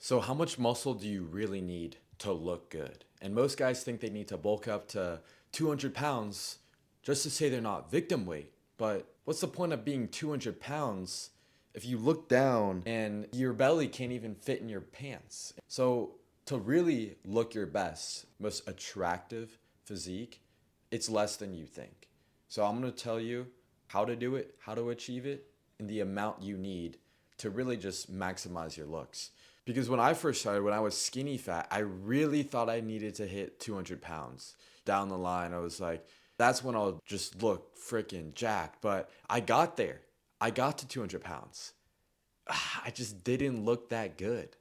So, how much muscle do you really need to look good? And most guys think they need to bulk up to 200 pounds just to say they're not victim weight. But what's the point of being 200 pounds if you look down and your belly can't even fit in your pants? So, to really look your best, most attractive physique, it's less than you think. So, I'm going to tell you how to do it, how to achieve it, and the amount you need to really just maximize your looks. Because when I first started, when I was skinny fat, I really thought I needed to hit 200 pounds. Down the line, I was like, that's when I'll just look freaking jacked. But I got there. I got to 200 pounds. I just didn't look that good.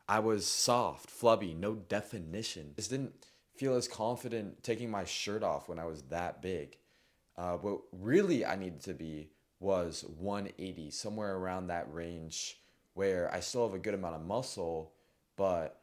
I was soft, flubby, no definition. Just didn't feel as confident taking my shirt off when I was that big. What really I needed to be was 180, somewhere around that range where I still have a good amount of muscle, but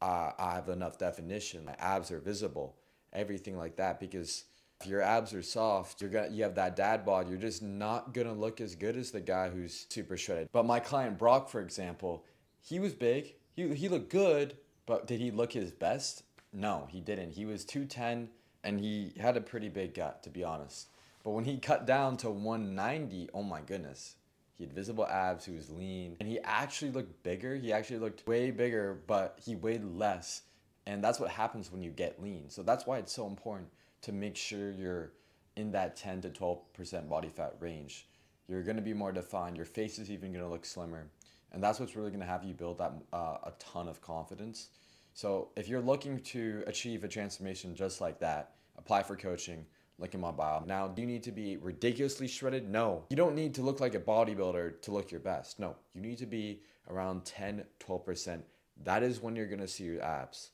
I have enough definition. My abs are visible, everything like that. Because if your abs are soft, you have that dad bod. You're just not gonna look as good as the guy who's super shredded. But my client Brock, for example, he was big. He looked good, but did he look his best? No, he didn't. He was 210 and he had a pretty big gut, to be honest. But when he cut down to 190, oh my goodness. He had visible abs, he was lean, and he actually looked bigger. He actually looked way bigger, but he weighed less. And that's what happens when you get lean. So that's why it's so important to make sure you're in that 10 to 12% body fat range. You're going to be more defined. Your face is even going to look slimmer. And that's what's really going to have you build that a ton of confidence. So if you're looking to achieve a transformation just like that, apply for coaching, link in my bio. Now, do you need to be ridiculously shredded? No. You don't need to look like a bodybuilder to look your best. No. You need to be around 10, 12%. That is when you're going to see your abs.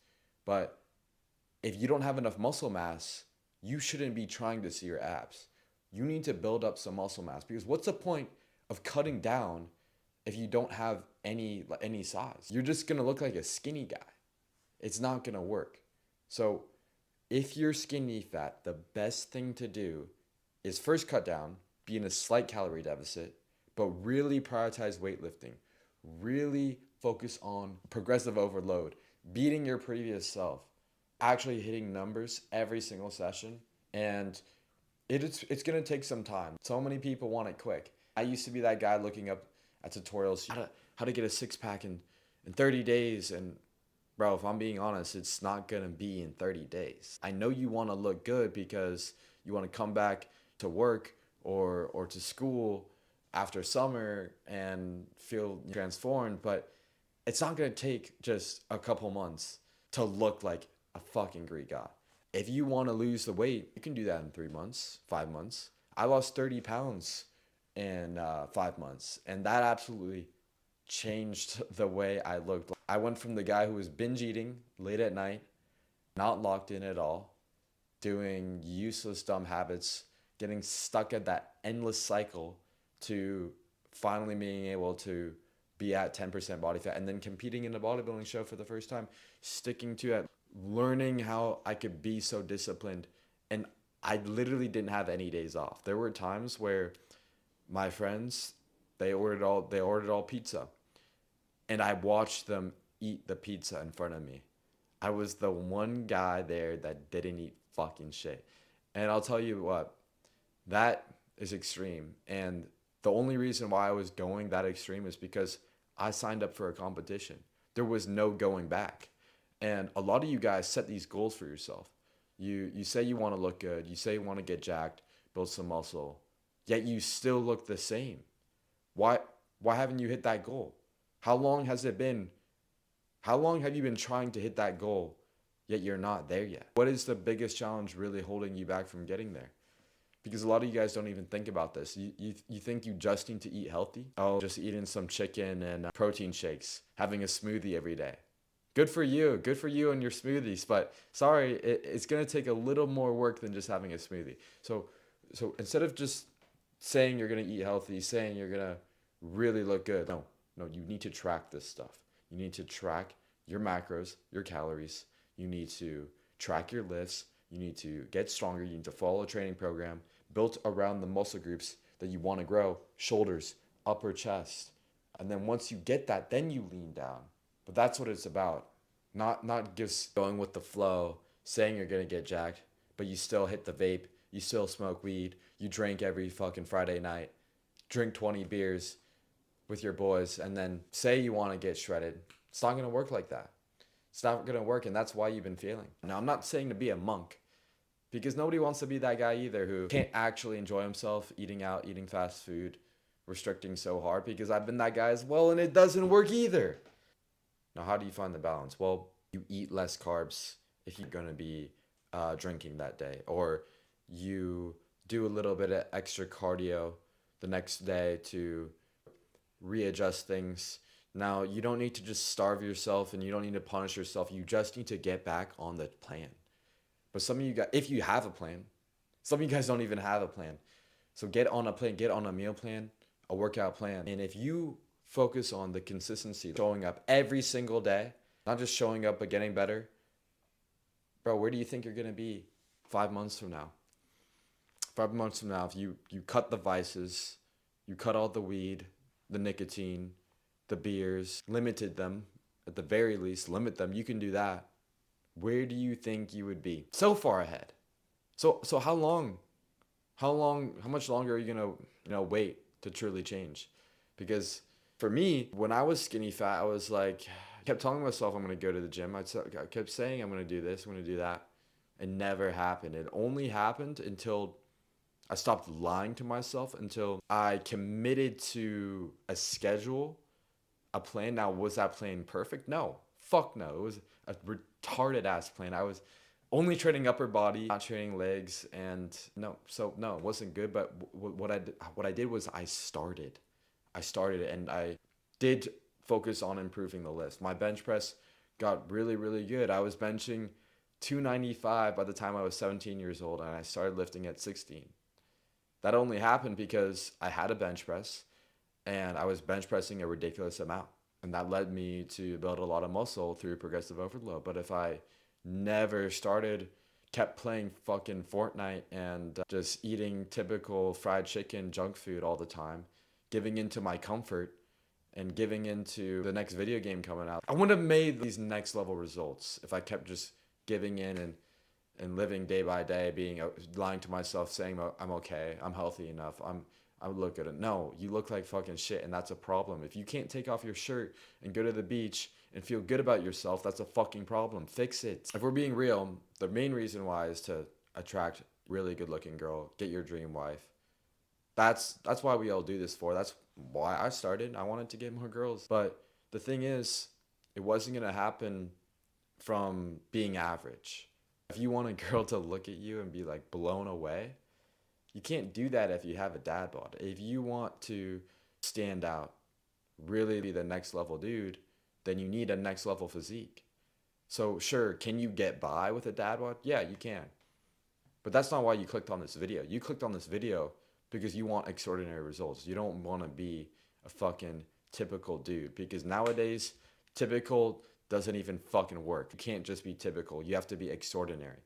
But if you don't have enough muscle mass, you shouldn't be trying to see your abs. You need to build up some muscle mass, because what's the point of cutting down if you don't have any size? You're just going to look like a skinny guy. It's not going to work. So if you're skinny fat, the best thing to do is first cut down, be in a slight calorie deficit, but really prioritize weightlifting. Really focus on progressive overload, beating your previous self, actually hitting numbers every single session. And it's going to take some time. So many people want it quick. I used to be that guy looking up at tutorials, how to get a six pack in 30 days. And bro, if I'm being honest, it's not going to be in 30 days. I know you want to look good because you want to come back to work or to school after summer and feel transformed, but it's not going to take just a couple months to look like a fucking Greek god. If you want to lose the weight, you can do that in 3 months, 5 months. I lost 30 pounds in 5 months, and that absolutely changed the way I looked. I went from the guy who was binge eating late at night, not locked in at all, doing useless dumb habits, getting stuck at that endless cycle, to finally being able to be at 10% body fat and then competing in a bodybuilding show for the first time, sticking to it, learning how I could be so disciplined. And I literally didn't have any days off. There were times where my friends, they ordered all pizza, and I watched them eat the pizza in front of me. I was the one guy there that didn't eat fucking shit. And I'll tell you what, that is extreme. And the only reason why I was going that extreme is because I signed up for a competition. There was no going back. And a lot of you guys set these goals for yourself. You say you want to look good, you say you want to get jacked, build some muscle, yet you still look the same. Why why haven't you hit that goal? How long has it been? How long have you been trying to hit that goal, yet you're not there yet? What is the biggest challenge really holding you back from getting there? Because a lot of you guys don't even think about this. You think you just need to eat healthy? Oh, just eating some chicken and protein shakes, having a smoothie every day. Good for you. Good for you and your smoothies. But sorry, it's going to take a little more work than just having a smoothie. So instead of just saying you're going to eat healthy, saying you're going to really look good, no, you need to track this stuff. You need to track your macros, your calories. You need to track your lifts. You need to get stronger. You need to follow a training program built around the muscle groups that you want to grow: shoulders, upper chest. And then once you get that, then you lean down. But that's what it's about. Not just going with the flow, saying you're gonna get jacked, but you still hit the vape, you still smoke weed, you drink every fucking Friday night, drink 20 beers with your boys, and then say you want to get shredded. It's not gonna work like that. It's not gonna work, and that's why you've been failing. Now, I'm not saying to be a monk, because nobody wants to be that guy either who can't actually enjoy himself eating out, eating fast food, restricting so hard, because I've been that guy as well, and it doesn't work either. Now, how do you find the balance? Well, you eat less carbs if you're going to be drinking that day, or you do a little bit of extra cardio the next day to readjust things. Now, you don't need to just starve yourself and you don't need to punish yourself. You just need to get back on the plan. But some of you guys, if you have a plan, some of you guys don't even have a plan. So get on a plan, get on a meal plan, a workout plan. And if you focus on the consistency, showing up every single day, not just showing up but getting better, bro, where do you think you're gonna be 5 months from now? 5 months from now, if you cut the vices, you cut all the weed, the nicotine, the beers, limited them, at the very least, limit them, you can do that. Where do you think you would be? So far ahead. So how much longer are you gonna, wait to truly change? Because for me, when I was skinny fat, I was like, kept telling myself I'm gonna go to the gym. I kept saying I'm gonna do this, I'm gonna do that. It never happened. It only happened until I stopped lying to myself, until I committed to a schedule, a plan. Now, was that plan perfect? No. Fuck no. It was a retarded ass plan. I was only training upper body, not training legs, and no. So no, it wasn't good. But what I did was I started. And I did focus on improving the list. My bench press got really, really good. I was benching 295 by the time I was 17 years old, and I started lifting at 16. That only happened because I had a bench press and I was bench pressing a ridiculous amount. And that led me to build a lot of muscle through progressive overload. But if I never started, kept playing fucking Fortnite and just eating typical fried chicken junk food all the time, giving into my comfort and giving into the next video game coming out, I wouldn't have made these next level results if I kept just giving in and living day by day, being lying to myself, saying I'm okay, I'm healthy enough, I look good. No, you look like fucking shit, and that's a problem. If you can't take off your shirt and go to the beach and feel good about yourself, that's a fucking problem. Fix it. If we're being real, the main reason why is to attract really good looking girl, get your dream wife. That's why we all do this for. That's why I started. I wanted to get more girls. But the thing is, it wasn't gonna happen from being average. If you want a girl to look at you and be like blown away, you can't do that if you have a dad bod. If you want to stand out, really be the next level dude, then you need a next level physique. So sure, can you get by with a dad bod? Yeah, you can. But that's not why you clicked on this video. You clicked on this video because you want extraordinary results. You don't want to be a fucking typical dude, because nowadays typical doesn't even fucking work. You can't just be typical. You have to be extraordinary.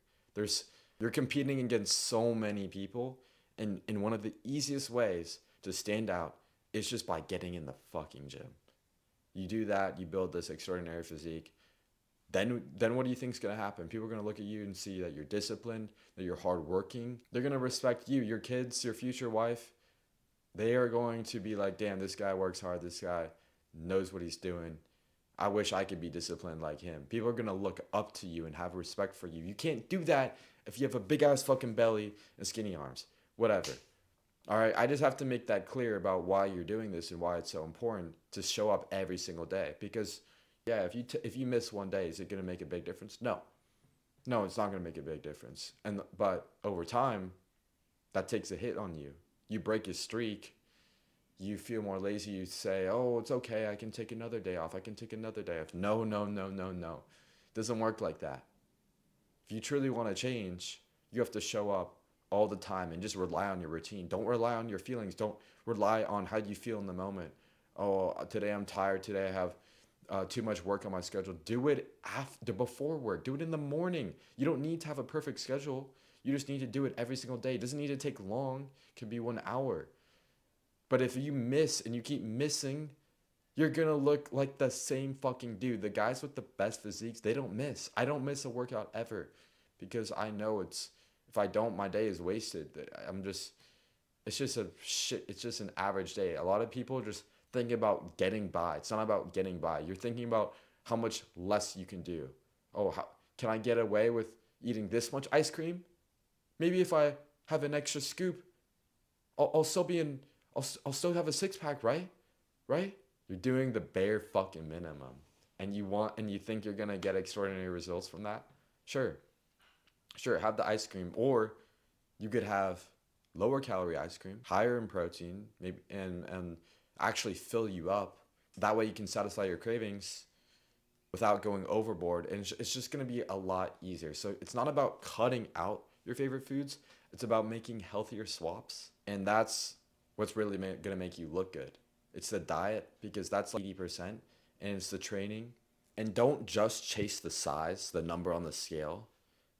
You're competing against so many people, and one of the easiest ways to stand out is just by getting in the fucking gym. You do that, you build this extraordinary physique. Then what do you think's gonna happen? People are gonna look at you and see that you're disciplined, that you're hardworking. They're gonna respect you, your kids, your future wife. They are going to be like, damn, this guy works hard. This guy knows what he's doing. I wish I could be disciplined like him. People are gonna look up to you and have respect for you. You can't do that if you have a big ass fucking belly and skinny arms. Whatever. All right, I just have to make that clear about why you're doing this and why it's so important to show up every single day. Because, yeah, if you miss one day, is it gonna make a big difference? No, it's not gonna make a big difference. But over time, that takes a hit on you. You break your streak. You feel more lazy. You say, "Oh, it's okay. I can take another day off. I can take another day off." No, no, no, no, no. It doesn't work like that. If you truly want to change, you have to show up all the time and just rely on your routine. Don't rely on your feelings. Don't rely on how you feel in the moment. Oh, today I'm tired. Today I have too much work on my schedule. Do it before work. Do it in the morning. You don't need to have a perfect schedule. You just need to do it every single day. It doesn't need to take long. It could be 1 hour. But if you miss and you keep missing, you're gonna look like the same fucking dude. The guys with the best physiques, they don't miss. I don't miss a workout ever because I know if I don't, my day is wasted. I'm just, it's just a shit. It's just an average day. A lot of people just think about getting by. It's not about getting by. You're thinking about how much less you can do. Oh, how can I get away with eating this much ice cream? Maybe if I have an extra scoop, I'll still be in. I'll still have a six pack, right? Right? You're doing the bare fucking minimum, and you think you're gonna get extraordinary results from that. Sure, sure. Have the ice cream, or you could have lower calorie ice cream, higher in protein, maybe, and actually fill you up. That way you can satisfy your cravings without going overboard, and it's just going to be a lot easier. So it's not about cutting out your favorite foods, it's about making healthier swaps, and that's what's really going to make you look good. It's the diet, because that's like 80%, and it's the training. And don't just chase the size, the number on the scale.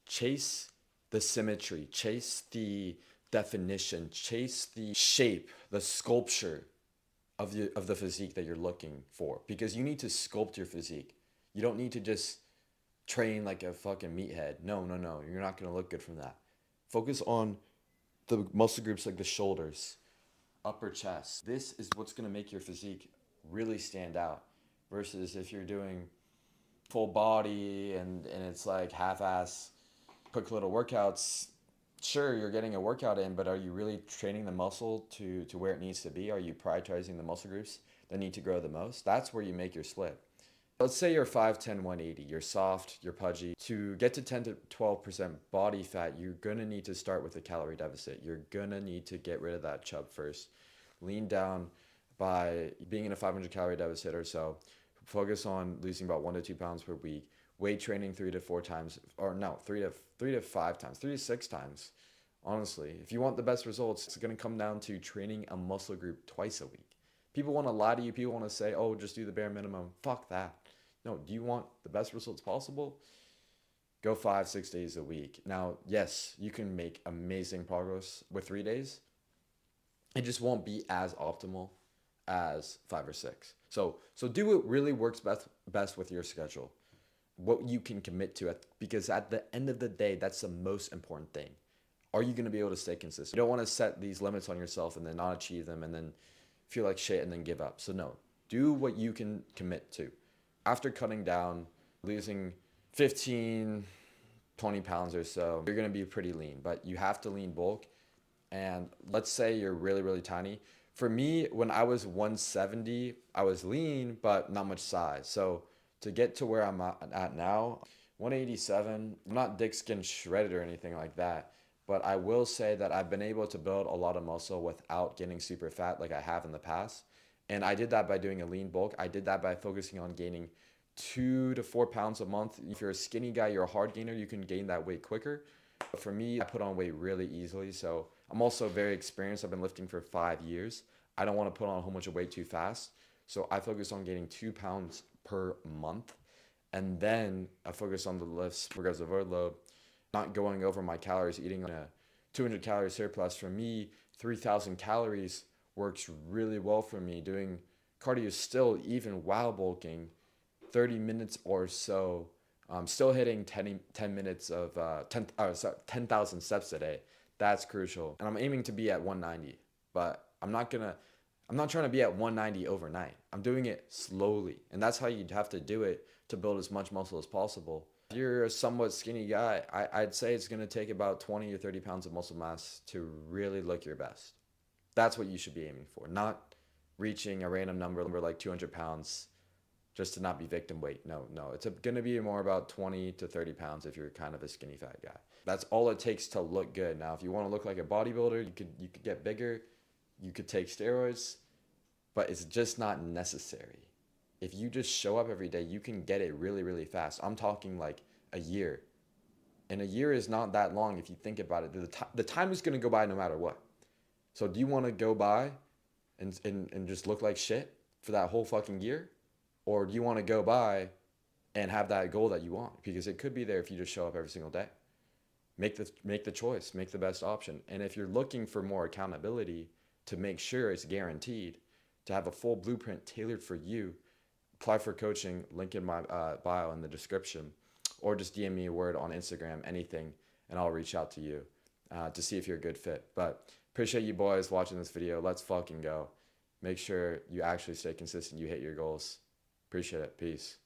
Chase the symmetry, chase the definition, chase the shape, the sculpture of the physique that you're looking for, because you need to sculpt your physique. You don't need to just train like a fucking meathead. No, no, no. You're not going to look good from that. Focus on the muscle groups like the shoulders, upper chest. This is what's going to make your physique really stand out versus if you're doing full body and it's like half-ass quick little workouts. Sure, you're getting a workout in, but are you really training the muscle to where it needs to be? Are you prioritizing the muscle groups that need to grow the most? That's where you make your split. Let's say you're 5'10", 180, you're soft, you're pudgy. To get to 10 to 12% body fat, you're gonna need to start with a calorie deficit. You're gonna need to get rid of that chub first. Lean down by being in a 500 calorie deficit or so. Focus on losing about 1 to 2 pounds per week. Weight training 3 to 4 times, or no, 3 to 5 times, 3 to 6 times. Honestly, if you want the best results, it's gonna come down to training a muscle group twice a week. People want to lie to you. People want to say, oh, just do the bare minimum. Fuck that. No, do you want the best results possible? Go 5, 6 days a week. Now, yes, you can make amazing progress with 3 days. It just won't be as optimal as 5 or 6. So do what really works best with your schedule, what you can commit to it, because at the end of the day, that's the most important thing. Are you going to be able to stay consistent? You don't want to set these limits on yourself and then not achieve them and then feel like shit and then give up. So no, do what you can commit to. After cutting down, losing 15, 20 pounds or so, you're going to be pretty lean, but you have to lean bulk. And let's say you're really, really tiny. For me, when I was 170, I was lean, but not much size. So to get to where I'm at now, 187, I'm not dick skin shredded or anything like that. But I will say that I've been able to build a lot of muscle without getting super fat like I have in the past. And I did that by doing a lean bulk. I did that by focusing on gaining 2 to 4 pounds a month. If you're a skinny guy, you're a hard gainer, you can gain that weight quicker. But for me, I put on weight really easily. So I'm also very experienced. I've been lifting for 5 years. I don't want to put on a whole bunch of weight too fast. So I focus on gaining 2 pounds per month. And then I focus on the lifts, progressive overload, not going over my calories, eating on a 200 calorie surplus. For me, 3,000 calories works really well for me. Doing cardio still, even while bulking, 30 minutes or so. Still hitting 10 minutes of 10,000 steps a day. That's crucial. And I'm aiming to be at 190, but I'm not trying to be at 190 overnight. I'm doing it slowly. And that's how you'd have to do it to build as much muscle as possible. If you're a somewhat skinny guy, I'd say it's going to take about 20 or 30 pounds of muscle mass to really look your best. That's what you should be aiming for, not reaching a random number like 200 pounds just to not be victim weight. No, no. It's going to be more about 20 to 30 pounds if you're kind of a skinny fat guy. That's all it takes to look good. Now, if you want to look like a bodybuilder, you could get bigger. You could take steroids, but it's just not necessary. If you just show up every day, you can get it really, really fast. I'm talking like a year. And a year is not that long if you think about it. The time is going to go by no matter what. So do you want to go by and just look like shit for that whole fucking year? Or do you want to go by and have that goal that you want? Because it could be there if you just show up every single day. Make the choice, make the best option. And if you're looking for more accountability to make sure it's guaranteed, to have a full blueprint tailored for you, apply for coaching, link in my bio in the description, or just DM me a word on Instagram, anything, and I'll reach out to you to see if you're a good fit. But appreciate you boys watching this video. Let's fucking go. Make sure you actually stay consistent. You hit your goals. Appreciate it. Peace.